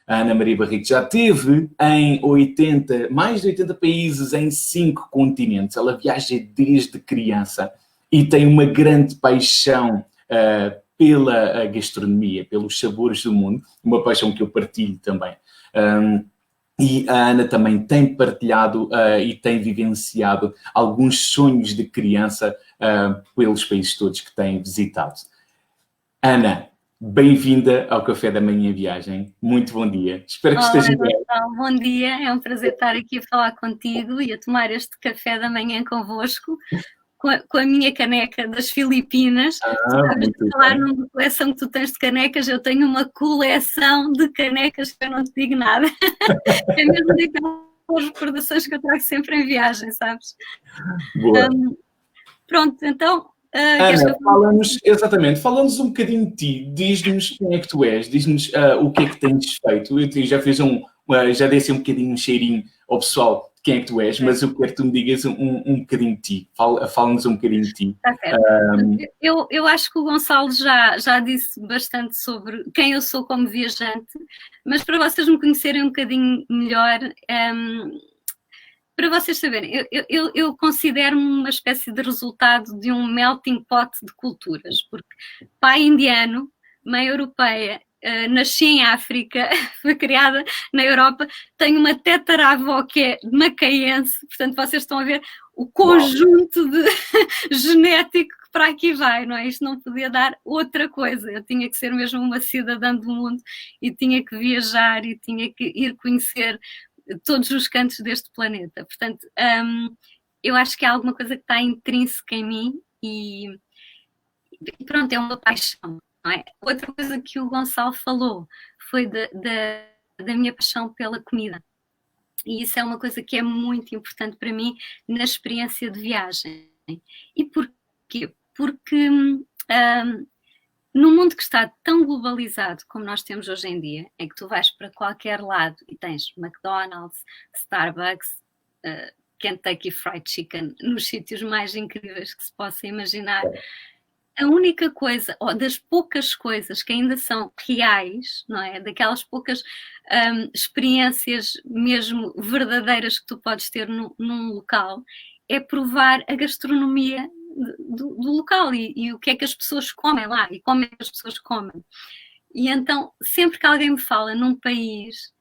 A Ana Maria Barrico já esteve em mais de 80 países em 5 continentes. Ela viaja desde criança e tem uma grande paixão pela gastronomia, pelos sabores do mundo, uma paixão que eu partilho também. E a Ana também tem partilhado e tem vivenciado alguns sonhos de criança pelos países todos que tem visitado. Ana, bem-vinda ao Café da Manhã Viagem. Muito bom dia. Espero que esteja bem. Bom dia, é um prazer estar aqui a falar contigo e a tomar este café da manhã convosco, com a minha caneca das Filipinas. Sabes, de falar numa coleção que tu tens de canecas, eu tenho uma coleção de canecas que eu não te digo nada. É mesmo daquelas recordações que eu trago sempre em viagem, sabes? Boa. Pronto, então... Ana, fala-nos um bocadinho de ti, diz-nos quem é que tu és, diz-nos o que é que tens feito. Eu já fiz já dei assim um bocadinho um cheirinho ao pessoal de quem é que tu és, mas eu quero que tu me digas um bocadinho de ti, fala-nos um bocadinho de ti. Tá certo. Eu acho que o Gonçalo já disse bastante sobre quem eu sou como viajante, mas para vocês me conhecerem um bocadinho melhor... Para vocês saberem, eu considero-me uma espécie de resultado de um melting pot de culturas, porque pai indiano, mãe europeia, nasci em África, fui criada na Europa, tenho uma tetaravó que é macaense, portanto vocês estão a ver o conjunto de genético que para aqui vai, não é? Isto não podia dar outra coisa, eu tinha que ser mesmo uma cidadã do mundo e tinha que viajar e tinha que ir conhecer todos os cantos deste planeta. Portanto, eu acho que há alguma coisa que está intrínseca em mim e pronto, é uma paixão, não é? Outra coisa que o Gonçalo falou foi da minha paixão pela comida. E isso é uma coisa que é muito importante para mim na experiência de viagem. E porquê? Porque num mundo que está tão globalizado como nós temos hoje em dia, em que tu vais para qualquer lado e tens McDonald's, Starbucks, Kentucky Fried Chicken, nos sítios mais incríveis que se possa imaginar, a única coisa, ou das poucas coisas que ainda são reais, não é? Daquelas poucas experiências mesmo verdadeiras que tu podes ter num local, é provar a gastronomia do local e o que é que as pessoas comem lá e como é que as pessoas comem. E então, sempre que alguém me fala num país,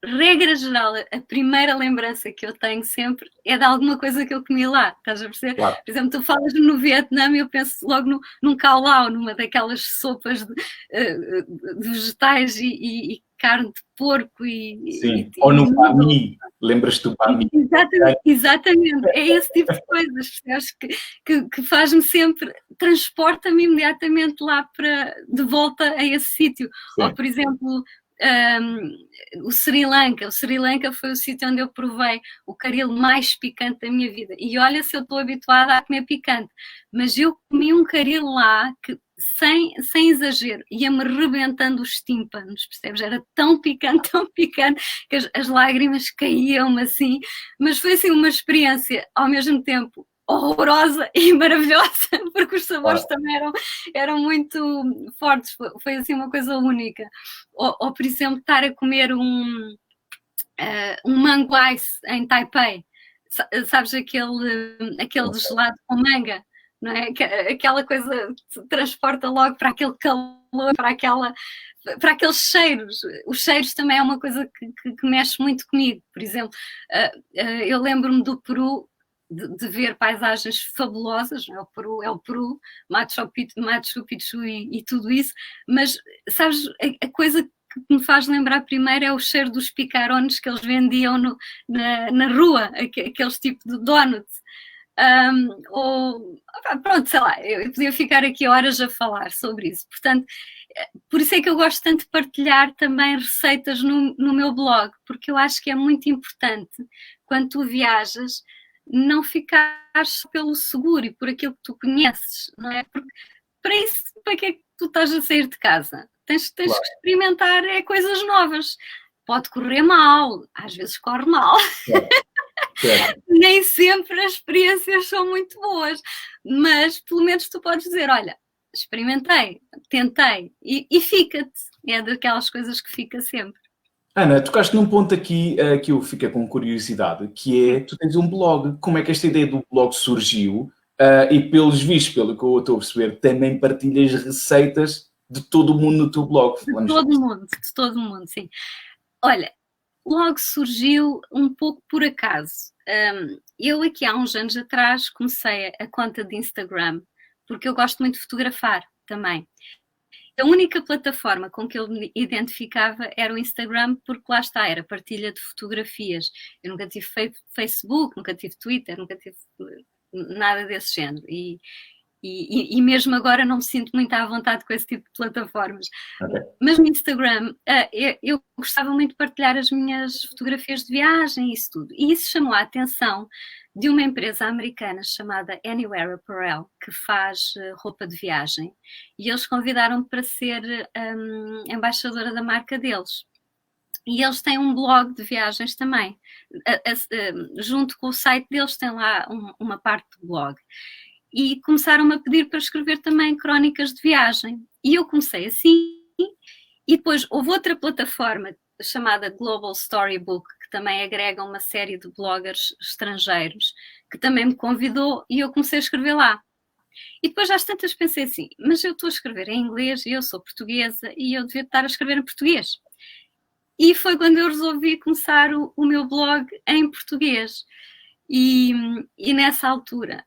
regra geral, a primeira lembrança que eu tenho sempre é de alguma coisa que eu comi lá, estás a perceber? Claro. Por exemplo, tu falas no Vietnã e eu penso logo num cao-lao, numa daquelas sopas de vegetais e carne de porco Sim, ou no Bami, lembras-te do Bami? Exatamente, é esse tipo de coisas, percebes? Que faz-me sempre, transporta-me imediatamente lá de volta a esse sítio. Ou, por exemplo, o Sri Lanka foi o sítio onde eu provei o caril mais picante da minha vida. E olha se eu estou habituada a comer picante, mas eu comi um caril lá que, sem exagero, ia-me rebentando os tímpanos, percebes? Era tão picante, que as lágrimas caíam-me assim, mas foi assim uma experiência ao mesmo tempo horrorosa e maravilhosa, porque os sabores também eram muito fortes, foi assim uma coisa única. Ou por exemplo, estar a comer um mango ice em Taipei, sabes, aquele de gelado com manga, não é? Aquela coisa que te transporta logo para aquele calor, para aqueles cheiros. Os cheiros também é uma coisa que mexe muito comigo. Por exemplo, eu lembro-me do Peru, de ver paisagens fabulosas, não é? É o Peru, Machu Picchu e tudo isso, mas sabes, a coisa que me faz lembrar primeiro é o cheiro dos picarones que eles vendiam na rua, aqueles tipos de donuts. Pronto, sei lá, eu podia ficar aqui horas a falar sobre isso. Portanto, por isso é que eu gosto tanto de partilhar também receitas no meu blog, porque eu acho que é muito importante, quando tu viajas, não ficares pelo seguro e por aquilo que tu conheces, não é? Porque para que é que tu estás a sair de casa? Tens que experimentar coisas novas. Pode correr mal, às vezes corre mal. Nem sempre as experiências são muito boas, mas pelo menos tu podes dizer, olha, experimentei, tentei e fica-te. É daquelas coisas que fica sempre. Ana, tocaste num ponto aqui que eu fiquei com curiosidade, que é, tu tens um blog. Como é que esta ideia do blog surgiu? E pelos vistos, pelo que eu estou a perceber, também partilhas receitas de todo o mundo no teu blog. De todo o mundo, sim. Olha, logo surgiu um pouco por acaso. Eu aqui há uns anos atrás comecei a conta de Instagram, porque eu gosto muito de fotografar também. A única plataforma com que eu me identificava era o Instagram, porque lá está, era partilha de fotografias. Eu nunca tive Facebook, nunca tive Twitter, nunca tive nada desse género. E mesmo agora não me sinto muito à vontade com esse tipo de plataformas. Okay. Mas no Instagram eu gostava muito de partilhar as minhas fotografias de viagem e isso tudo. E isso chamou a atenção de uma empresa americana chamada Anywhere Apparel, que faz roupa de viagem. E eles convidaram-me para ser embaixadora da marca deles. E eles têm um blog de viagens também. Junto com o site deles tem lá uma parte do blog. E começaram-me a pedir para escrever também crónicas de viagem. E eu comecei assim, e depois houve outra plataforma chamada Global Storybook, que também agrega uma série de bloggers estrangeiros, que também me convidou e eu comecei a escrever lá. E depois às tantas pensei assim, mas eu estou a escrever em inglês e eu sou portuguesa e eu devia estar a escrever em português. E foi quando eu resolvi começar o meu blog em português. E nessa altura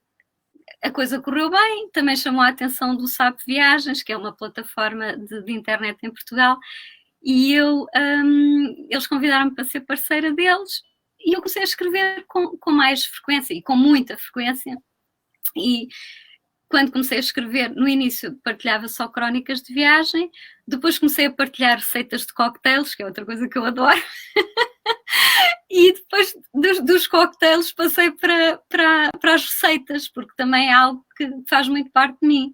a coisa correu bem, também chamou a atenção do SAP Viagens, que é uma plataforma de internet em Portugal, e eles convidaram-me para ser parceira deles, e eu comecei a escrever com mais frequência, e com muita frequência, e quando comecei a escrever, no início partilhava só crónicas de viagem, depois comecei a partilhar receitas de cocktails, que é outra coisa que eu adoro, e depois dos cocktails passei para as receitas, porque também é algo que faz muito parte de mim.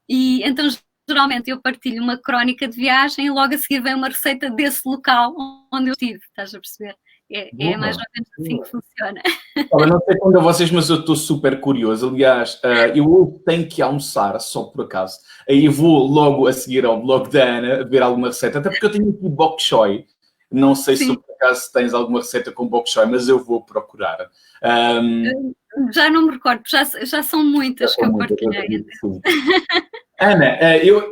E então, geralmente, eu partilho uma crónica de viagem e logo a seguir vem uma receita desse local onde eu estive, estás a perceber? É mais ou menos assim que funciona. Eu não sei quando a vocês, mas eu estou super curioso. Aliás, eu tenho que almoçar, só por acaso. Aí vou logo a seguir ao blog da Ana, ver alguma receita, até porque eu tenho aqui bok choy. Não sei se por acaso tens alguma receita com bok choy, mas eu vou procurar. Já não me recordo, já são muitas que eu partilhei. Ana,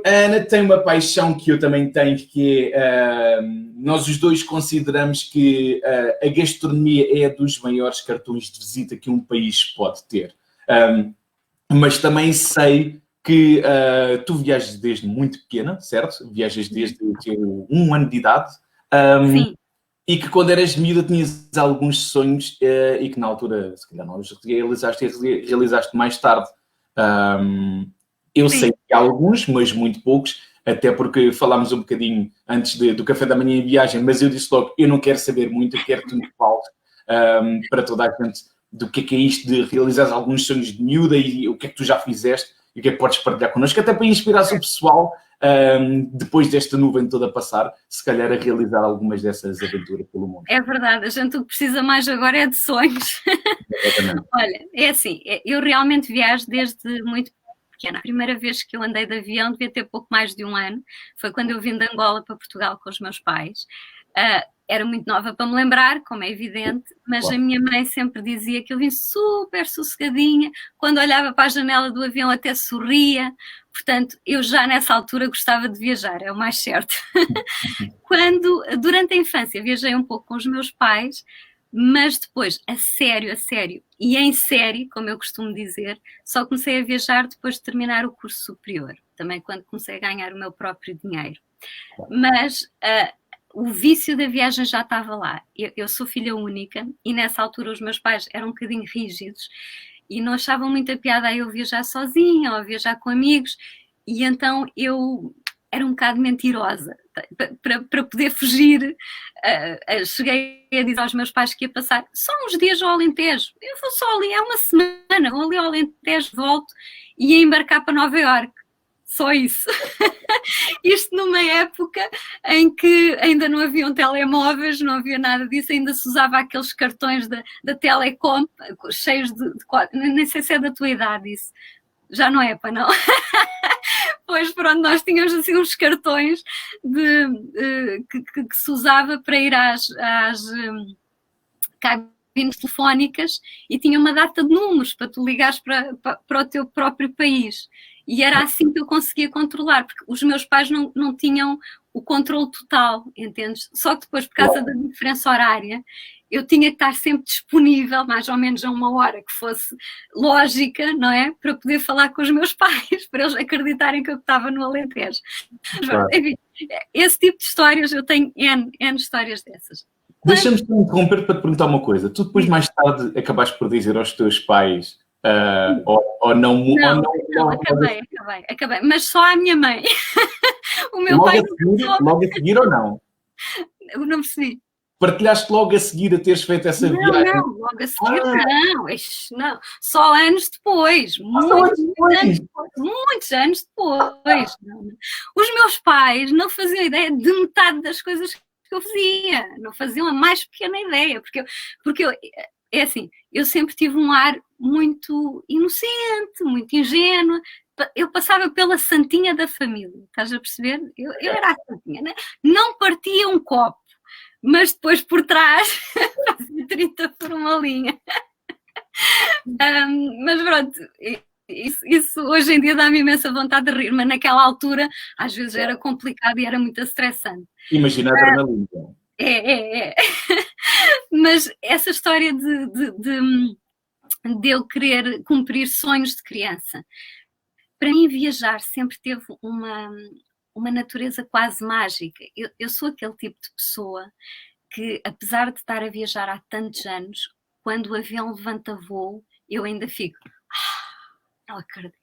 a Ana tem uma paixão que eu também tenho, que é, nós os dois consideramos que a gastronomia é dos maiores cartões de visita que um país pode ter. Mas também sei que tu viajas desde muito pequena, certo? Viajas desde que 1 ano de idade. Sim. E que quando eras miúda tinhas alguns sonhos e que na altura, se calhar, não os realizaste mais tarde. Eu sei que há alguns, mas muito poucos, até porque falámos um bocadinho antes do café da manhã em viagem, mas eu disse logo, eu não quero saber muito, eu quero que me fales para toda a gente do que é isto de realizar alguns sonhos de miúda e o que é que tu já fizeste e o que é que podes partilhar connosco, até para inspirar o pessoal depois desta nuvem toda passar, se calhar a realizar algumas dessas aventuras pelo mundo. É verdade, a gente o que precisa mais agora é de sonhos. Olha, é assim, eu realmente viajo desde muito pequena. A primeira vez que eu andei de avião devia ter pouco mais de 1 ano, foi quando eu vim de Angola para Portugal com os meus pais. Era muito nova para me lembrar, como é evidente, mas a minha mãe sempre dizia que eu vim super sossegadinha, quando olhava para a janela do avião até sorria, portanto, eu já nessa altura gostava de viajar, é o mais certo. Durante a infância, viajei um pouco com os meus pais, mas depois, a sério, e em série, como eu costumo dizer, só comecei a viajar depois de terminar o curso superior, também quando comecei a ganhar o meu próprio dinheiro. Mas o vício da viagem já estava lá. Eu sou filha única e nessa altura os meus pais eram um bocadinho rígidos e não achavam muita piada a eu viajar sozinha ou viajar com amigos, e então eu era um bocado mentirosa para poder fugir. Cheguei a dizer aos meus pais que ia passar só uns dias ao Alentejo. Eu vou só ali, é uma semana, vou ali ao Alentejo, volto e ia embarcar para Nova Iorque. Só isso. Isto numa época em que ainda não haviam telemóveis, não havia nada disso, ainda se usava aqueles cartões da Telecom, cheios de nem sei se é da tua idade isso. Já não é, pá, não. Pois pronto, nós tínhamos assim uns cartões que se usava para ir às cabines telefónicas e tinha uma data de números para tu ligares para o teu próprio país. E era assim que eu conseguia controlar, porque os meus pais não tinham o controle total, entendes? Só que depois, por causa da diferença horária, eu tinha que estar sempre disponível, mais ou menos a uma hora que fosse lógica, não é? Para poder falar com os meus pais, para eles acreditarem que eu estava no Alentejo. Claro. Enfim, esse tipo de histórias, eu tenho N histórias dessas. Deixa-me só interromper para te perguntar uma coisa. Tu depois, mais tarde, acabaste por dizer aos teus pais ou não... Não, acabei. Mas só à minha mãe. O meu pai... Logo a seguir ou não? Eu não percebi. Partilhaste logo a seguir a teres feito essa viagem? Não, logo a seguir não. Só anos depois. Muitos anos depois. Os meus pais não faziam ideia de metade das coisas que eu fazia. Não faziam a mais pequena ideia. Porque eu, é assim, eu sempre tive um ar muito inocente, muito ingênua. Eu passava pela santinha da família. Estás a perceber? Eu era a santinha, né? Não partia um copo. Mas depois por trás fazia 30 por uma linha. Mas pronto, isso hoje em dia dá-me imensa vontade de rir, mas naquela altura às vezes era complicado e era muito estressante. Imagina a adrenalina. É. Mas essa história de eu querer cumprir sonhos de criança, para mim viajar sempre teve uma natureza quase mágica. Eu sou aquele tipo de pessoa que, apesar de estar a viajar há tantos anos, quando o avião levanta voo, eu ainda fico... não acredito.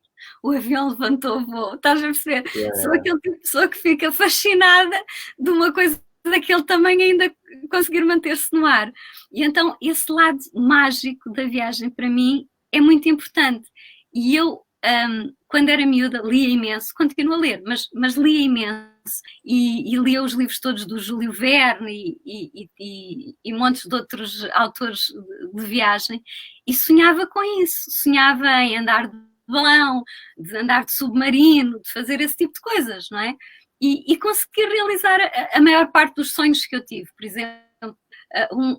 O avião levantou voo. Estás a perceber? Sou aquele tipo de pessoa que fica fascinada de uma coisa daquele tamanho ainda conseguir manter-se no ar. E então esse lado mágico da viagem para mim é muito importante. E eu... quando era miúda, lia imenso, continuo a ler, mas lia imenso e lia os livros todos do Júlio Verne e montes de outros autores de viagem e sonhava com isso, sonhava em andar de balão, de andar de submarino, de fazer esse tipo de coisas, não é? E consegui realizar a maior parte dos sonhos que eu tive. Por exemplo,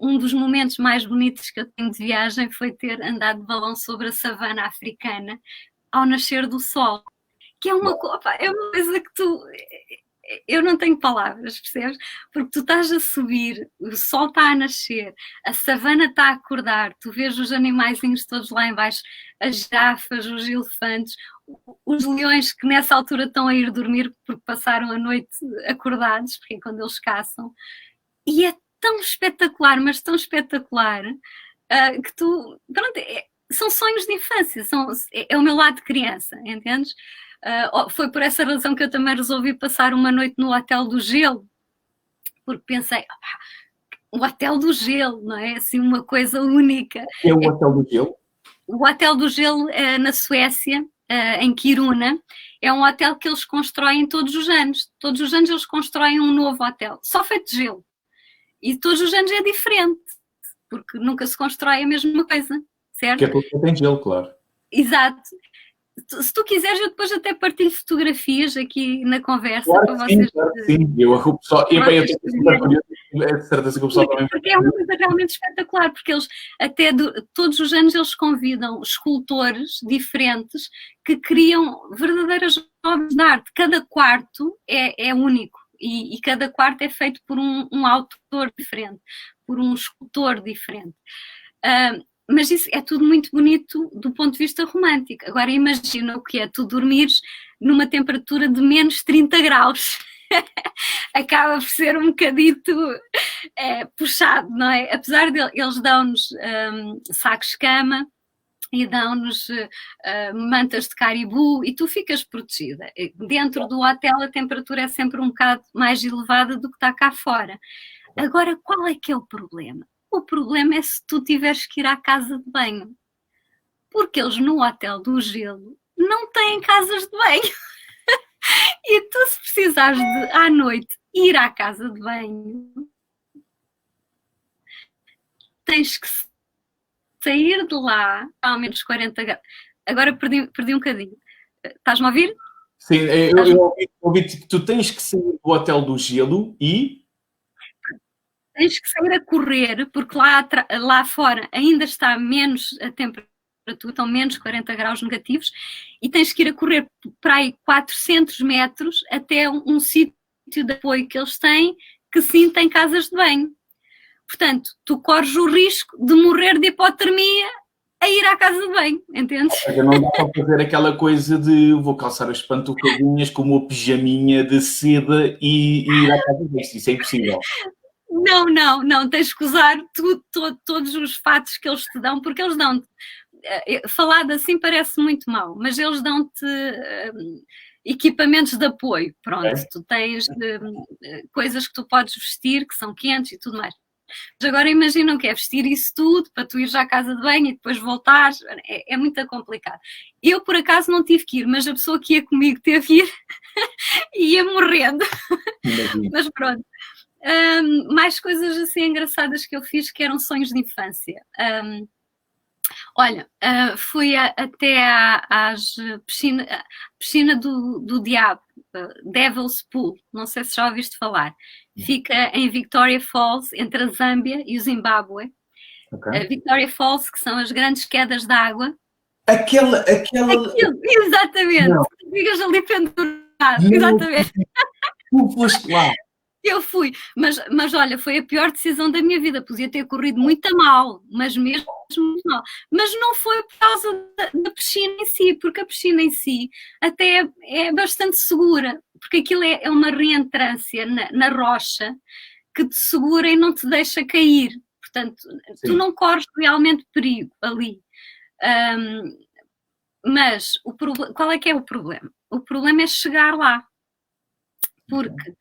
um dos momentos mais bonitos que eu tenho de viagem foi ter andado de balão sobre a savana africana ao nascer do sol, que é uma coisa que eu não tenho palavras, percebes? Porque tu estás a subir, o sol está a nascer, a savana está a acordar, tu vês os animaizinhos todos lá em baixo, as girafas, os elefantes, os leões que nessa altura estão a ir dormir porque passaram a noite acordados, porque é quando eles caçam, e é tão espetacular, mas tão espetacular, que tu, pronto, são sonhos de infância, é o meu lado de criança, entendes? Foi por essa razão que eu também resolvi passar uma noite no Hotel do Gelo, porque pensei, o Hotel do Gelo, não é? Assim, uma coisa única. É o Hotel do Gelo? O Hotel do Gelo, na Suécia, em Kiruna, é um hotel que eles constroem todos os anos. Todos os anos eles constroem um novo hotel, só feito de gelo. E todos os anos é diferente, porque nunca se constrói a mesma coisa. Certo? Que é porque tem gelo, claro. Exato. Se tu quiseres, eu depois até partilho fotografias aqui na conversa claro para vocês. Claro que sim. O pessoal, é certeza que o pessoal também... Porque é uma coisa realmente espetacular, porque eles até todos os anos eles convidam escultores diferentes que criam verdadeiras obras de arte. Cada quarto é único e cada quarto é feito por um autor diferente, por um escultor diferente. Mas isso é tudo muito bonito do ponto de vista romântico. Agora imagina o que é tu dormires numa temperatura de menos 30 graus. Acaba por ser um bocadito puxado, não é? Apesar de eles dão-nos sacos de cama e dão-nos mantas de caribu e tu ficas protegida. Dentro do hotel a temperatura é sempre um bocado mais elevada do que está cá fora. Agora, qual é que é o problema? O problema é se tu tiveres que ir à casa de banho. Porque eles no Hotel do Gelo não têm casas de banho. E tu, se precisares de, à noite, ir à casa de banho, tens que sair de lá, ao menos 40 graus. Agora perdi um bocadinho. Estás-me a ouvir? Sim, eu ouvi que tu tens que sair do hotel do gelo e... Tens que sair a correr, porque lá fora ainda está menos a temperatura, estão menos 40 graus negativos, e tens que ir a correr para aí 400 metros até um sítio de apoio que eles têm, que sim tem casas de banho. Portanto, tu corres o risco de morrer de hipotermia a ir à casa de banho, entendes? Não dá para fazer aquela coisa de vou calçar as pantufadinhas com uma pijaminha de seda e ir à casa de banho. Isso é impossível. Não, tens que usar todos os fatos que eles te dão, porque eles dão-te, falado assim parece muito mal, mas eles dão-te equipamentos de apoio, pronto, tu tens coisas que tu podes vestir, que são quentes e tudo mais. Mas agora imaginam que é vestir isso tudo para tu ires à casa de banho e depois voltares, é muito complicado. Eu, por acaso, não tive que ir, mas a pessoa que ia comigo teve que ir e ia morrendo. Mas pronto. Mais coisas assim engraçadas que eu fiz que eram sonhos de infância. Olha, fui até às piscina do Diabo, Devil's Pool, não sei se já ouviste falar. Fica em Victoria Falls, entre a Zâmbia e o Zimbábue. Okay. Victoria Falls, que são as grandes quedas de água. Aquela... Exatamente, tu ficas ali pendurado, exatamente. Tu foste lá. Eu fui, mas olha, foi a pior decisão da minha vida, podia ter corrido muito mal, mas mesmo muito mal. Mas não foi por causa da piscina em si, porque a piscina em si até é bastante segura, porque aquilo é uma reentrância na rocha que te segura e não te deixa cair. Portanto, sim, tu não corres realmente perigo ali. Mas qual é que é o problema? O problema é chegar lá, porque...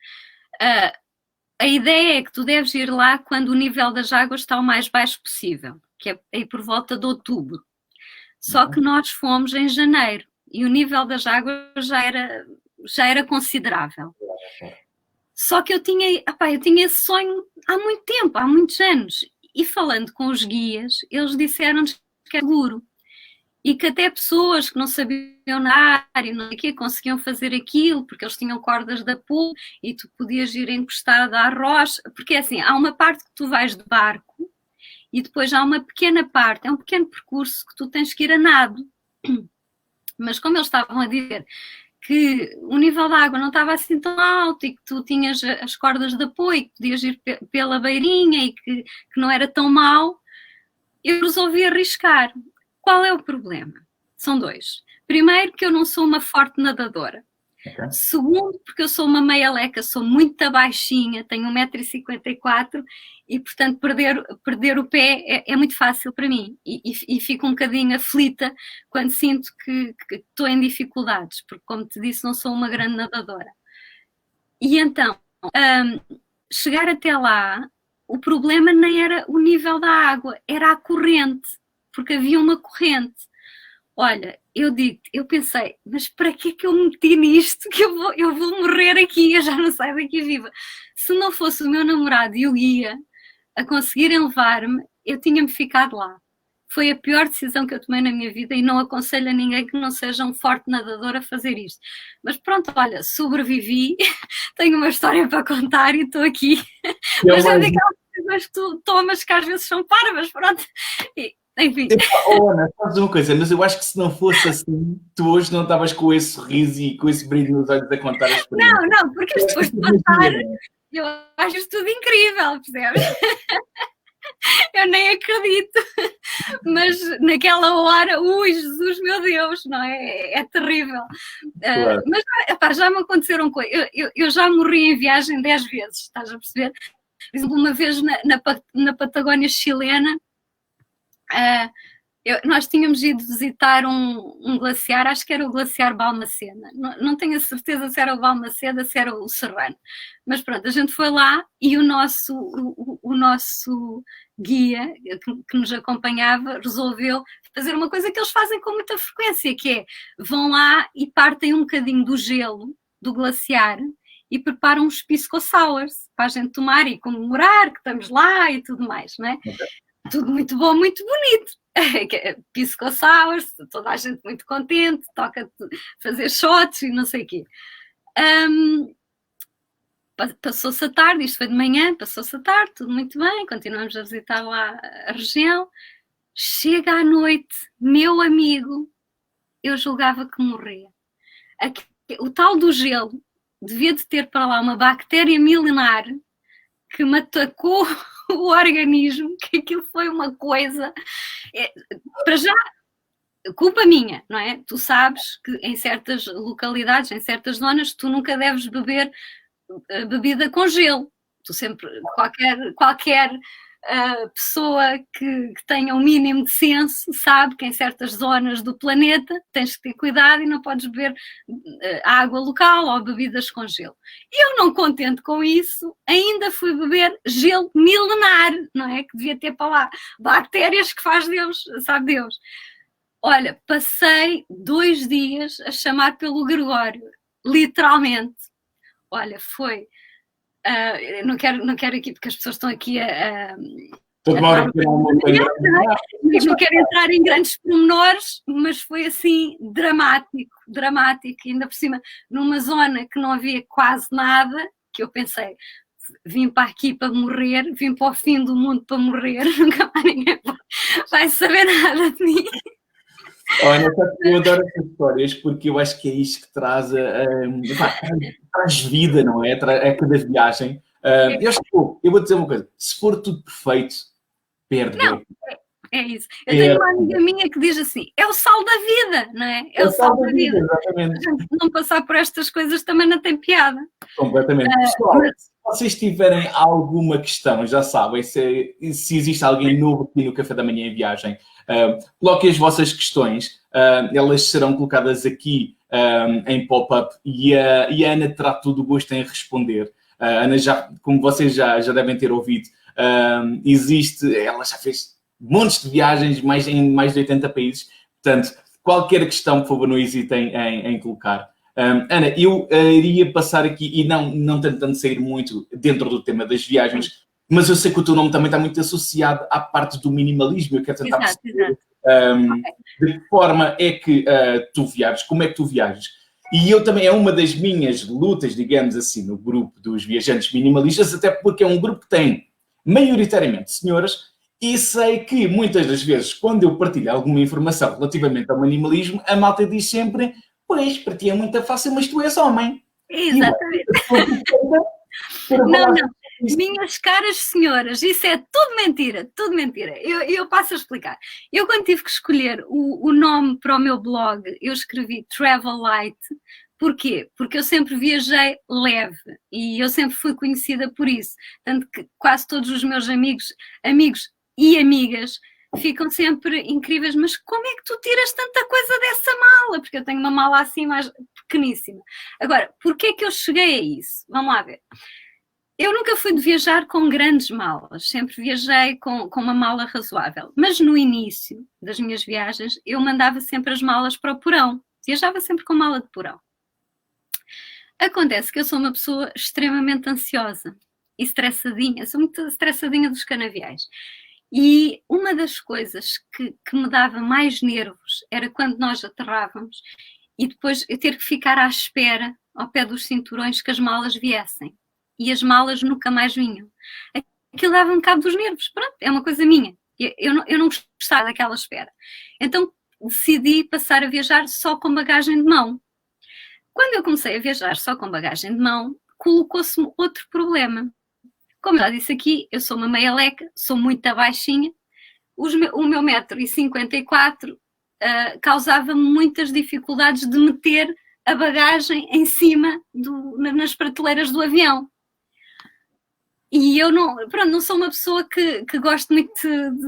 a ideia é que tu deves ir lá quando o nível das águas está o mais baixo possível, que é aí por volta de outubro. Só que nós fomos em janeiro e o nível das águas já era considerável. Só que eu tinha esse sonho há muito tempo, há muitos anos. E falando com os guias, eles disseram-nos que é seguro. E que até pessoas que não sabiam nadar e não sei o quê, conseguiam fazer aquilo, porque eles tinham cordas de apoio e tu podias ir encostado à rocha, porque assim, há uma parte que tu vais de barco e depois há uma pequena parte, é um pequeno percurso que tu tens que ir a nado. Mas como eles estavam a dizer que o nível da água não estava assim tão alto e que tu tinhas as cordas de apoio, que podias ir pela beirinha e que não era tão mau, eu resolvi arriscar. Qual é o problema? São dois. Primeiro, que eu não sou uma forte nadadora. Okay. Segundo, porque eu sou uma meia-leca, sou muito baixinha, tenho 1,54 m e, portanto, perder o pé é muito fácil para mim. E fico um bocadinho aflita quando sinto que estou em dificuldades, porque, como te disse, não sou uma grande nadadora. E então, chegar até lá, o problema nem era o nível da água, era a corrente. Porque havia uma corrente. Olha, eu pensei, mas para que é que eu me meti nisto? Que eu vou morrer aqui, eu já não saio daqui viva. Se não fosse o meu namorado e o guia a conseguirem levar-me, eu tinha-me ficado lá. Foi a pior decisão que eu tomei na minha vida e não aconselho a ninguém que não seja um forte nadador a fazer isto. Mas pronto, olha, sobrevivi, tenho uma história para contar e estou aqui. Mas é daquelas decisões que tu tomas que às vezes são parvas, pronto. Enfim. Ana, sabes uma coisa, mas eu acho que se não fosse assim, tu hoje não estavas com esse sorriso e com esse brilho nos olhos a contar a experiência. Não, porque depois de contar, eu acho isto tudo incrível, percebes? Eu nem acredito, mas naquela hora, ui, Jesus, meu Deus, não é? É terrível. Claro. Mas epá, já me aconteceram coisas. Eu já morri em viagem 10 vezes, estás a perceber? Por exemplo, uma vez na Patagónia chilena, nós tínhamos ido visitar um glaciar, acho que era o glaciar Balmaceda, não tenho a certeza se era o Balmaceda, se era o Serrano, mas pronto, a gente foi lá e o nosso guia que nos acompanhava resolveu fazer uma coisa que eles fazem com muita frequência, que é, vão lá e partem um bocadinho do gelo do glaciar e preparam uns pisco sours para a gente tomar e comemorar que estamos lá e tudo mais, não é? Okay. Tudo muito bom, muito bonito. pisco sours, toda a gente muito contente, toca fazer shots e não sei o quê. Passou-se a tarde, isto foi de manhã, passou-se a tarde, tudo muito bem, continuamos a visitar lá a região. Chega à noite, meu amigo, eu julgava que morria. O tal do gelo devia de ter para lá uma bactéria milenar que me atacou o organismo, que aquilo foi uma coisa... para já, culpa minha, não é? Tu sabes que em certas localidades, em certas zonas, tu nunca deves beber bebida com gelo. Tu sempre, qualquer pessoa que tenha um mínimo de senso sabe que em certas zonas do planeta tens que ter cuidado e não podes beber água local ou bebidas com gelo. Eu, não contente com isso, ainda fui beber gelo milenar, não é? Que devia ter para lá bactérias que faz Deus, sabe Deus. Olha, passei 2 dias a chamar pelo Gregório, literalmente. Olha, foi... não quero aqui, porque as pessoas estão aqui não quero entrar em grandes pormenores, mas foi assim dramático, ainda por cima, numa zona que não havia quase nada, que eu pensei, vim para aqui para morrer, vim para o fim do mundo para morrer, nunca mais ninguém vai saber nada de mim. Olha, eu adoro essas histórias porque eu acho que é isto que traz vida, não é? A cada viagem. Eu vou dizer uma coisa: se for tudo perfeito, perde. Não, é isso. Eu tenho uma amiga minha que diz assim: é o sal da vida, não é? É o sal da vida. Exatamente. Não passar por estas coisas também não tem piada. Completamente. Pessoal, se vocês tiverem alguma questão, já sabem, se existe alguém novo aqui no Café da Manhã em Viagem, coloquem as vossas questões, elas serão colocadas aqui em pop-up e a Ana terá todo o gosto em responder. A Ana, como vocês já devem ter ouvido, ela já fez montes de viagens em mais de 80 países, portanto, qualquer questão, por favor, não hesitem em colocar. Ana, eu iria passar aqui, e não tentando sair muito dentro do tema das viagens, mas eu sei que o teu nome também está muito associado à parte do minimalismo. Eu quero tentar perceber de que forma é que tu viajas, como é que tu viajas. E eu também, é uma das minhas lutas, digamos assim, no grupo dos viajantes minimalistas, até porque é um grupo que tem maioritariamente senhoras, e sei que muitas das vezes, quando eu partilho alguma informação relativamente ao minimalismo, a malta diz sempre: pois, para ti é muito fácil, mas tu és homem. Exatamente. Não. Minhas caras senhoras, isso é tudo mentira, tudo mentira. Eu passo a explicar. Eu, quando tive que escolher o nome para o meu blog, eu escrevi Travel Light. Porquê? Porque eu sempre viajei leve e eu sempre fui conhecida por isso. Tanto que quase todos os meus amigos e amigas ficam sempre incríveis, mas como é que tu tiras tanta coisa dessa mala? Porque eu tenho uma mala assim mais pequeníssima. Agora, porquê é que eu cheguei a isso? Vamos lá ver. Eu nunca fui de viajar com grandes malas, sempre viajei com uma mala razoável. Mas no início das minhas viagens, eu mandava sempre as malas para o porão. Viajava sempre com mala de porão. Acontece que eu sou uma pessoa extremamente ansiosa e estressadinha. Sou muito estressadinha dos canaviais. E uma das coisas que me dava mais nervos era quando nós aterrávamos e depois eu ter que ficar à espera, ao pé dos cinturões, que as malas viessem. E as malas nunca mais vinham. Aquilo dava-me cabo dos nervos. Pronto, é uma coisa minha. Eu não gostava daquela espera. Então decidi passar a viajar só com bagagem de mão. Quando eu comecei a viajar só com bagagem de mão, colocou-se-me outro problema. Como já disse aqui, eu sou uma meia leca, sou muito baixinha. O meu 1,54 m causava-me muitas dificuldades de meter a bagagem em cima nas prateleiras do avião. E eu não sou uma pessoa que gosto muito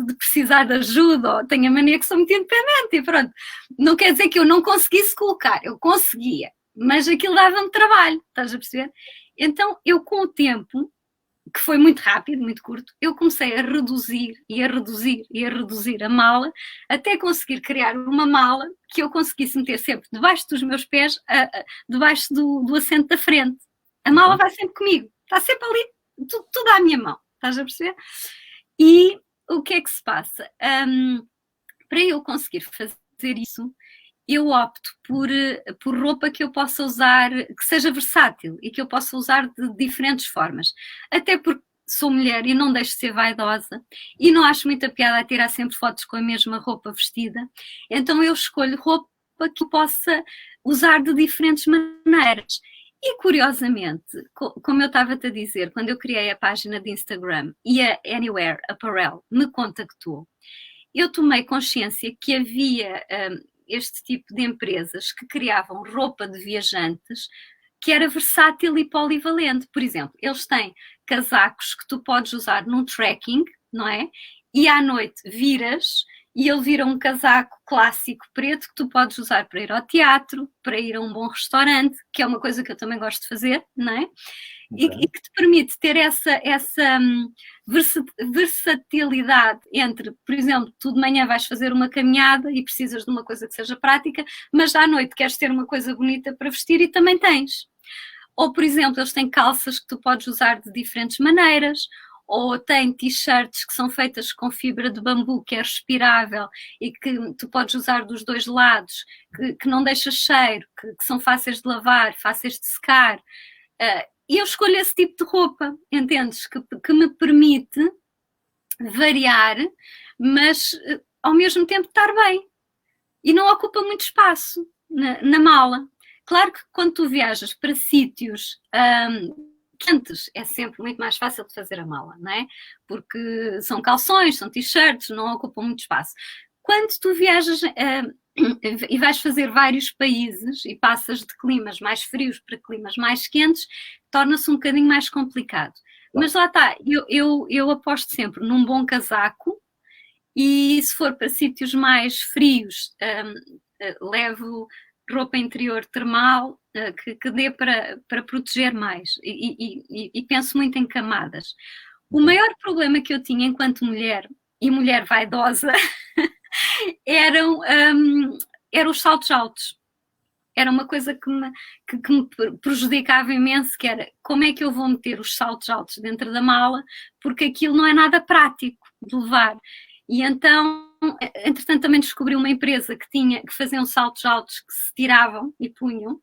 de precisar de ajuda, ou tenho a mania que sou muito independente, e pronto. Não quer dizer que eu não conseguisse colocar, eu conseguia, mas aquilo dava-me trabalho, estás a perceber? Então, eu com o tempo, que foi muito rápido, muito curto, eu comecei a reduzir a mala, até conseguir criar uma mala que eu conseguisse meter sempre debaixo dos meus pés, debaixo do assento da frente. A mala vai sempre comigo, está sempre ali, tudo à minha mão, estás a perceber? E o que é que se passa? para eu conseguir fazer isso, eu opto por roupa que eu possa usar, que seja versátil e que eu possa usar de diferentes formas. Até porque sou mulher e não deixo de ser vaidosa e não acho muita piada a tirar sempre fotos com a mesma roupa vestida. Então eu escolho roupa que eu possa usar de diferentes maneiras. E curiosamente, como eu estava-te a dizer, quando eu criei a página de Instagram e a Anywhere Apparel me contactou, eu tomei consciência que havia este tipo de empresas que criavam roupa de viajantes que era versátil e polivalente. Por exemplo, eles têm casacos que tu podes usar num trekking, não é? E à noite viras e ele vira um casaco clássico preto que tu podes usar para ir ao teatro, para ir a um bom restaurante, que é uma coisa que eu também gosto de fazer, não é? Okay. E que te permite ter essa versatilidade entre, por exemplo, tu de manhã vais fazer uma caminhada e precisas de uma coisa que seja prática, mas à noite queres ter uma coisa bonita para vestir e também tens. Ou, por exemplo, eles têm calças que tu podes usar de diferentes maneiras, ou têm t-shirts que são feitas com fibra de bambu, que é respirável e que tu podes usar dos dois lados, que não deixa cheiro, que são fáceis de lavar, fáceis de secar. E eu escolho esse tipo de roupa, entendes? Que me permite variar, mas ao mesmo tempo estar bem. E não ocupa muito espaço na mala. Claro que quando tu viajas para sítios quentes, é sempre muito mais fácil de fazer a mala, não é? Porque são calções, são t-shirts, não ocupam muito espaço. Quando tu viajas e vais fazer vários países e passas de climas mais frios para climas mais quentes, torna-se um bocadinho mais complicado. Mas lá está, eu aposto sempre num bom casaco e se for para sítios mais frios, levo roupa interior termal que dê para proteger mais e penso muito em camadas. O maior problema que eu tinha enquanto mulher, e mulher vaidosa, eram os saltos altos. Era uma coisa que me prejudicava imenso, que era como é que eu vou meter os saltos altos dentro da mala, porque aquilo não é nada prático de levar. E então, entretanto, também descobri uma empresa que faziam saltos altos que se tiravam e punham.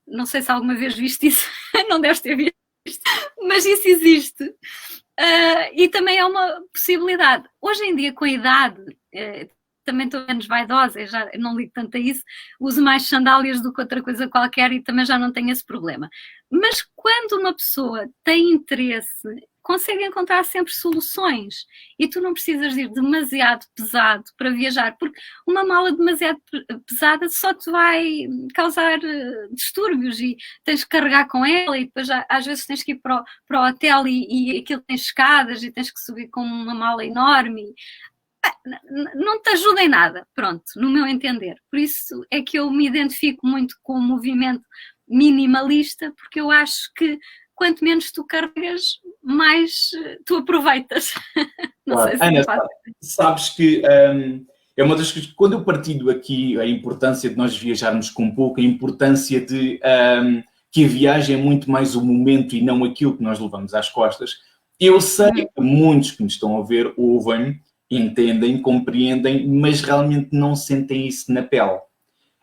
Não sei se alguma vez viste isso, não deves ter visto, mas isso existe. E também é uma possibilidade. Hoje em dia, com a idade, também estou menos vaidosa, já não ligo tanto a isso, uso mais sandálias do que outra coisa qualquer e também já não tenho esse problema. Mas quando uma pessoa tem interesse, consegue encontrar sempre soluções e tu não precisas ir demasiado pesado para viajar, porque uma mala demasiado pesada só te vai causar distúrbios e tens que carregar com ela e depois às vezes tens que ir para o hotel e aquilo tem escadas e tens que subir com uma mala enorme. Não te ajuda em nada, pronto, no meu entender. Por isso é que eu me identifico muito com o movimento minimalista, porque eu acho que quanto menos tu carregas, mais tu aproveitas. Não claro. sei se Ana, sabes que é uma das coisas, quando eu partilho aqui a importância de nós viajarmos com pouco, a importância de que a viagem é muito mais o momento e não aquilo que nós levamos às costas, eu sei que muitos que me estão a ver ouvem, entendem, compreendem, mas realmente não sentem isso na pele.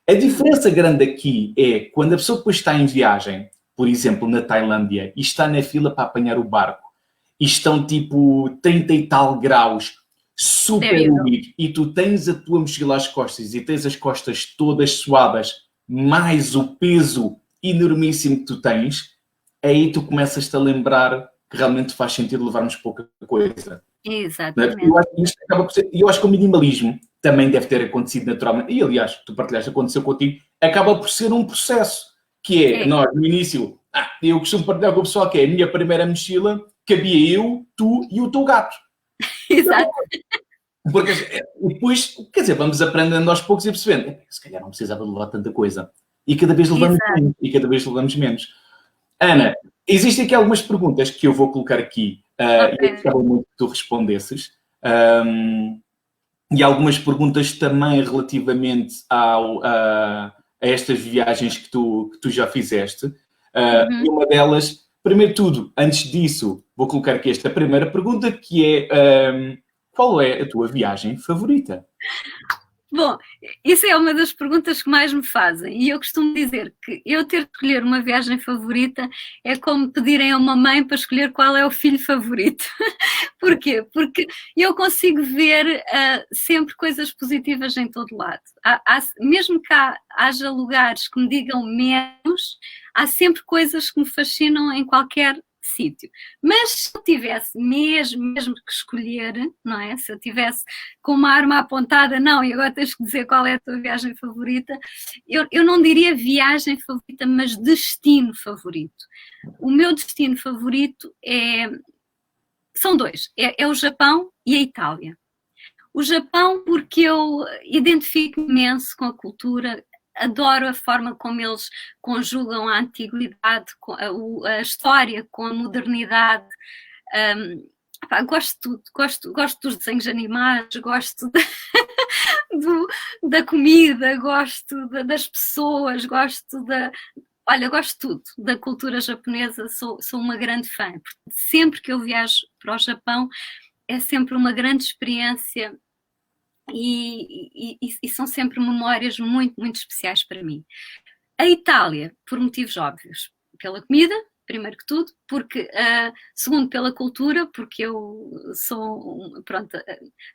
A diferença grande aqui é quando a pessoa depois está em viagem, por exemplo, na Tailândia, e está na fila para apanhar o barco, e estão tipo 30 e tal graus, super úmido, e tu tens a tua mochila às costas e tens as costas todas suadas, mais o peso enormíssimo que tu tens, aí tu começas-te a lembrar que realmente faz sentido levarmos pouca coisa. Exatamente. Eu acho que o minimalismo também deve ter acontecido naturalmente, e aliás, tu partilhaste, aconteceu contigo, acaba por ser um processo, que é, nós no início, eu costumo partilhar com o pessoal que é a minha primeira mochila, cabia eu, tu e o teu gato. Exato. Porque depois, quer dizer, vamos aprendendo aos poucos e percebendo, se calhar não precisava levar tanta coisa. E cada vez levamos menos. Ana, existem aqui algumas perguntas que eu vou colocar aqui e eu gostava muito que tu respondesses. E algumas perguntas também relativamente a estas viagens que tu já fizeste. E uma delas, primeiro de tudo, antes disso, vou colocar aqui esta primeira pergunta, que é qual é a tua viagem favorita? Bom, isso é uma das perguntas que mais me fazem e eu costumo dizer que eu ter de escolher uma viagem favorita é como pedirem a uma mãe para escolher qual é o filho favorito. Porquê? Porque eu consigo ver sempre coisas positivas em todo lado. Mesmo que haja lugares que me digam menos, há sempre coisas que me fascinam em qualquer sítio. Mas se eu tivesse mesmo que escolher, não é? Se eu tivesse com uma arma apontada, não, e agora tens que dizer qual é a tua viagem favorita, eu não diria viagem favorita, mas destino favorito. O meu destino favorito são dois, é o Japão e a Itália. O Japão porque eu identifico imenso com a cultura, adoro a forma como eles conjugam a antiguidade, a história com a modernidade. Gosto de tudo, gosto dos desenhos animados, gosto da comida, gosto das pessoas, gosto gosto de tudo, da cultura japonesa, sou uma grande fã. Sempre que eu viajo para o Japão é sempre uma grande experiência e são sempre memórias muito, muito especiais para mim. A Itália, por motivos óbvios, pela comida, primeiro que tudo, porque, segundo, pela cultura, porque eu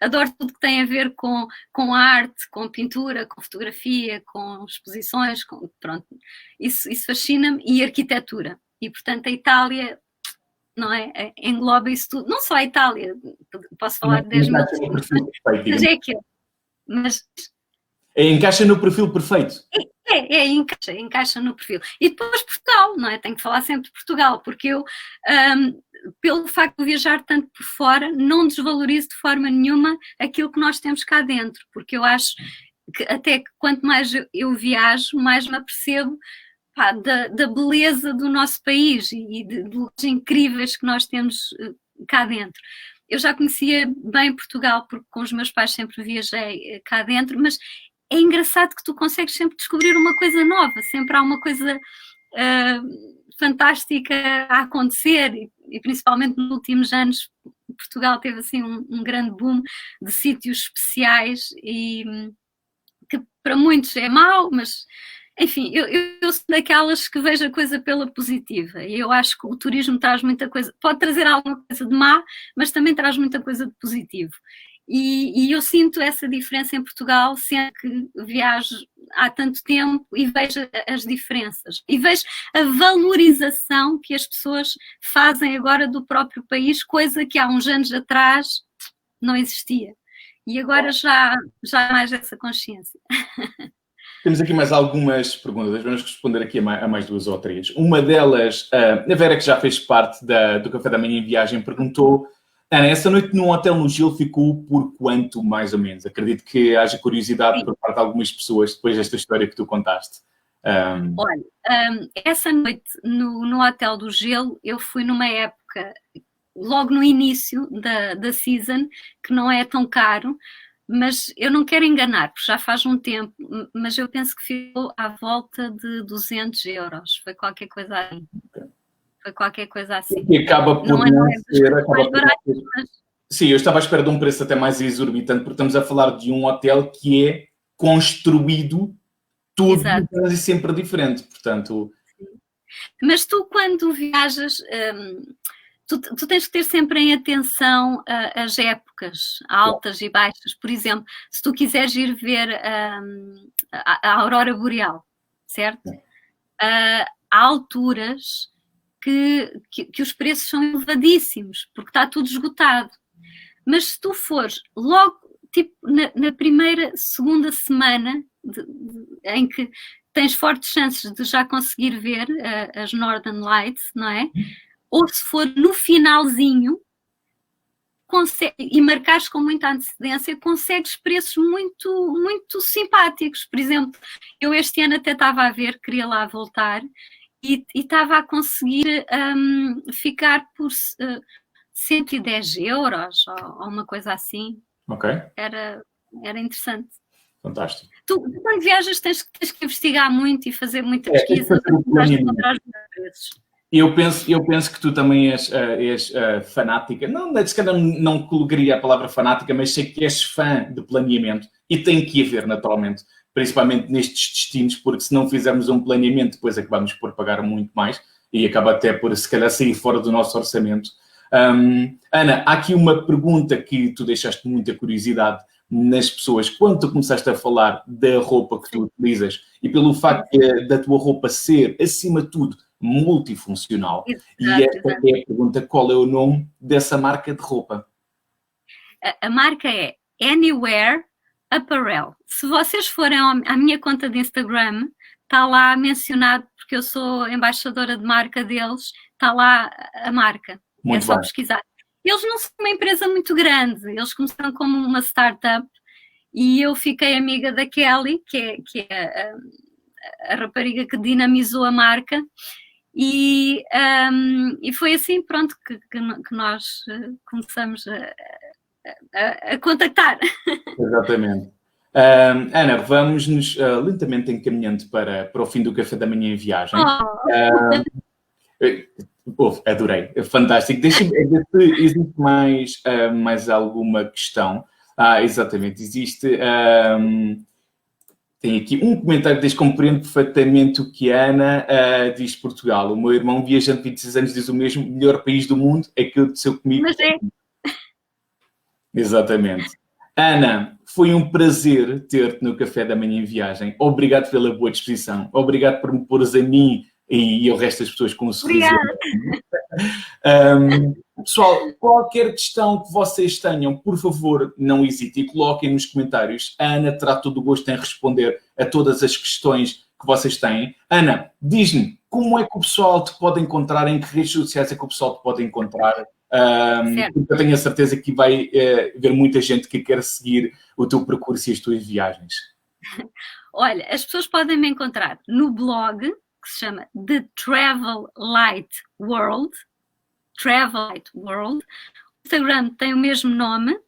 adoro tudo que tem a ver com arte, com pintura, com fotografia, com exposições, isso fascina-me, e arquitetura. E, portanto, a Itália, não é? Engloba isso tudo. Não só a Itália, posso falar de 10 minutos, mas é aquilo. Encaixa no perfil perfeito. Encaixa no perfil. E depois Portugal, não é? Tenho que falar sempre de Portugal, porque eu, pelo facto de viajar tanto por fora, não desvalorizo de forma nenhuma aquilo que nós temos cá dentro, porque eu acho que até que quanto mais eu viajo, mais me apercebo da beleza do nosso país e de lugares incríveis que nós temos cá dentro. Eu já conhecia bem Portugal, porque com os meus pais sempre viajei cá dentro, mas é engraçado que tu consegues sempre descobrir uma coisa nova, sempre há uma coisa fantástica a acontecer e principalmente nos últimos anos Portugal teve assim um grande boom de sítios especiais e que para muitos é mau, mas enfim, eu sou daquelas que vejo a coisa pela positiva e eu acho que o turismo traz muita coisa, pode trazer alguma coisa de má, mas também traz muita coisa de positivo. E eu sinto essa diferença em Portugal sempre que viajo há tanto tempo e vejo as diferenças. E vejo a valorização que as pessoas fazem agora do próprio país, coisa que há uns anos atrás não existia. E agora já há mais essa consciência. Temos aqui mais algumas perguntas, vamos responder aqui a mais duas ou três. Uma delas, a Vera, que já fez parte do Café da Manhã em Viagem, perguntou: Ana, essa noite num hotel no Gil ficou por quanto, mais ou menos? Acredito que haja curiosidade por parte de algumas pessoas depois desta história que tu contaste. Olha, essa noite no Hotel do Gelo, eu fui numa época, logo no início da season, que não é tão caro, mas eu não quero enganar, porque já faz um tempo, mas eu penso que ficou à volta de 200 euros. Foi qualquer coisa assim. Foi qualquer coisa assim. E acaba por não ser... mais barato, mas... Sim, eu estava à espera de um preço até mais exorbitante, porque estamos a falar de um hotel que é construído tudo e sempre diferente, portanto... Sim. Mas tu, quando viajas... Tu tens que ter sempre em atenção as épocas altas e baixas. Por exemplo, se tu quiseres ir ver a aurora boreal, certo? Há alturas que os preços são elevadíssimos, porque está tudo esgotado. Mas se tu fores logo, tipo, na primeira, segunda semana em que tens fortes chances de já conseguir ver as Northern Lights, não é? Ou se for no finalzinho e marcares com muita antecedência, consegues preços muito, muito simpáticos. Por exemplo, eu este ano até estava a ver, queria lá voltar, e estava a conseguir ficar por 110 euros ou uma coisa assim. Ok. Era interessante. Fantástico. Tu, quando viajas, tens que investigar muito e fazer muita pesquisa para encontrar os preços. Eu penso que tu também és fanática, não, se calhar não colocaria a palavra fanática, mas sei que és fã de planeamento e tem que haver naturalmente, principalmente nestes destinos, porque se não fizermos um planeamento, depois acabamos por pagar muito mais e acaba até por se calhar sair fora do nosso orçamento. Ana, há aqui uma pergunta que tu deixaste muita curiosidade nas pessoas. Quando tu começaste a falar da roupa que tu utilizas e pelo facto da tua roupa ser, acima de tudo, multifuncional. Exato, e esta é a pergunta, qual é o nome dessa marca de roupa? A marca é Anywhere Apparel. Se vocês forem à minha conta de Instagram, está lá mencionado, porque eu sou embaixadora de marca deles, está lá a marca. Muito é só bem. pesquisar. Eles não são uma empresa muito grande, eles começaram como uma startup e eu fiquei amiga da Kelly, que é a rapariga que dinamizou a marca, e foi assim, pronto, que nós começamos a contactar. Exatamente. Ana, vamos-nos lentamente encaminhando para o fim do Café da Manhã em Viagem. Adorei, fantástico. Deixa-me ver se existe mais alguma questão. Exatamente, existe... tem aqui um comentário que diz: compreendo perfeitamente o que a Ana diz. Portugal, o meu irmão viajante de 26 anos diz o mesmo, melhor país do mundo, é que aconteceu comigo. Mas é. Exatamente. Ana, foi um prazer ter-te no Café da Manhã em Viagem. Obrigado pela boa disposição. Obrigado por me pôres a mim e ao resto das pessoas com um sorriso. Pessoal, qualquer questão que vocês tenham, por favor, não hesitem e coloquem nos comentários. A Ana terá todo o gosto em responder a todas as questões que vocês têm. Ana, diz-me, como é que o pessoal te pode encontrar? Em que redes sociais é que o pessoal te pode encontrar? Porque eu tenho a certeza que vai haver muita gente que quer seguir o teu percurso e as tuas viagens. Olha, as pessoas podem me encontrar no blog, que se chama The Travel Light World. Travel Light World. O Instagram tem o mesmo nome.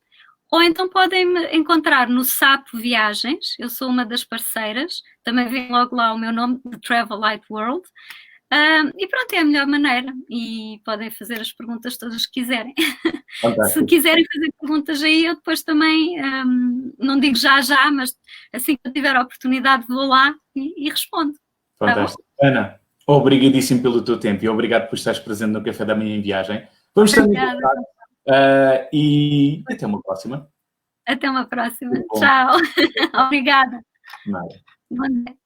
Ou então podem me encontrar no Sapo Viagens. Eu sou uma das parceiras. Também vem logo lá o meu nome, The Travel Light World. E pronto, é a melhor maneira. E podem fazer as perguntas todas que quiserem. Se quiserem fazer perguntas aí, eu depois também, não digo já, mas assim que eu tiver a oportunidade, vou lá e respondo. Fantástico. Tá, Ana, obrigadíssimo pelo teu tempo e obrigado por estares presente no Café da Manhã em Viagem. Vamos estar em contato e até uma próxima. Até uma próxima. Tchau. Obrigada. Nada. Bom dia.